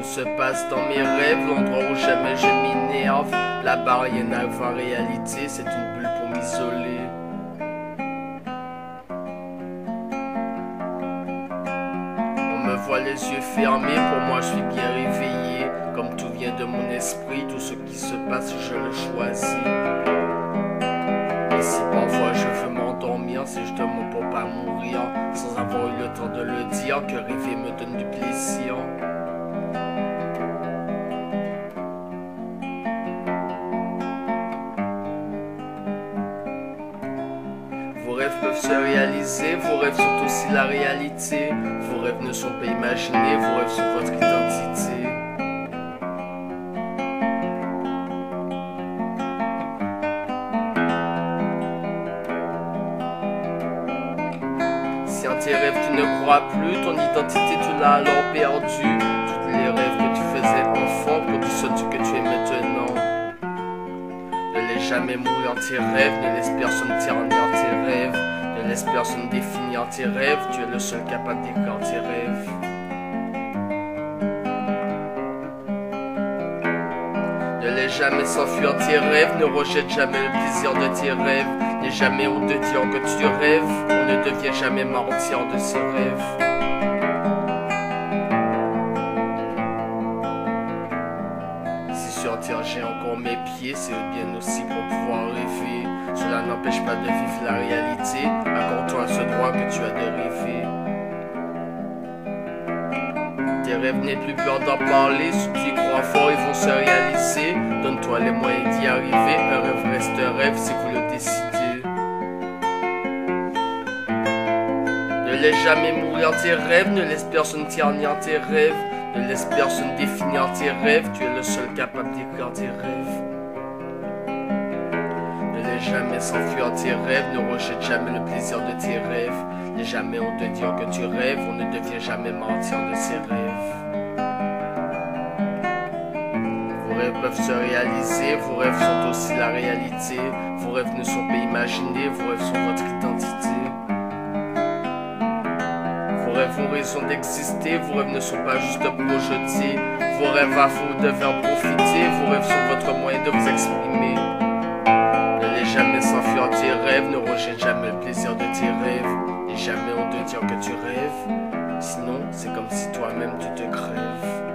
Tout se passe dans mes rêves, l'endroit où jamais je m'énerve. Là-bas rien n'arrive en réalité, c'est une bulle pour m'isoler. On me voit les yeux fermés, pour moi je suis bien réveillé. Comme tout vient de mon esprit, tout ce qui se passe je le choisis. Et si parfois je veux m'endormir, c'est justement pour pas mourir, sans avoir eu le temps de le dire, que rêver me donne du plaisir. Vos rêves peuvent se réaliser, vos rêves sont aussi la réalité. Vos rêves ne sont pas imaginés, vos rêves sont votre identité. Si en tes rêves tu ne crois plus, ton identité tu l'as alors perdue. Tous les rêves que tu faisais enfant produisent ce que tu es maintenant. Ne laisse jamais mourir tes rêves, ne laisse personne ternir tes rêves. Ne laisse personne définir tes rêves, tu es le seul capable d'écrire tes rêves. Ne laisse jamais s'enfuir tes rêves, ne rejette jamais le plaisir de tes rêves. N'aie jamais honte de dire que tu rêves, on ne devient jamais martyr de ses rêves. Si sur terre j'ai encore mes pieds, c'est bien aussi pour pouvoir rêver. Cela n'empêche pas de vivre la réalité, accorde-toi ce droit que tu as de rêver. Tes rêves n'aient plus peur d'en parler, si tu y crois fort ils vont se réaliser. Donne-toi les moyens d'y arriver, un rêve reste un rêve si vous le décidez. Ne laisse jamais mourir tes rêves, ne laisse personne ternir tes rêves. Ne laisse personne définir tes rêves, tu es le seul capable d'écrire tes rêves. Ne laisse jamais s'enfuir tes rêves, ne rejette jamais le plaisir de tes rêves. N'aie jamais honte de dire que tu rêves, on ne devient jamais martyr de ses rêves. Vos rêves peuvent se réaliser, vos rêves sont aussi la réalité. Vos rêves ne sont pas imaginés, vos rêves sont votre identité. Vos rêves ont raison d'exister, vos rêves ne sont pas juste projetés. Vos rêves à vous devez en profiter, vos rêves sont votre moyen de vous exprimer. Ne laisse jamais s'enfuir tes rêves, ne rejette jamais le plaisir de tes rêves. N'aie jamais honte de dire que tu rêves, sinon c'est comme si toi-même tu te crèves.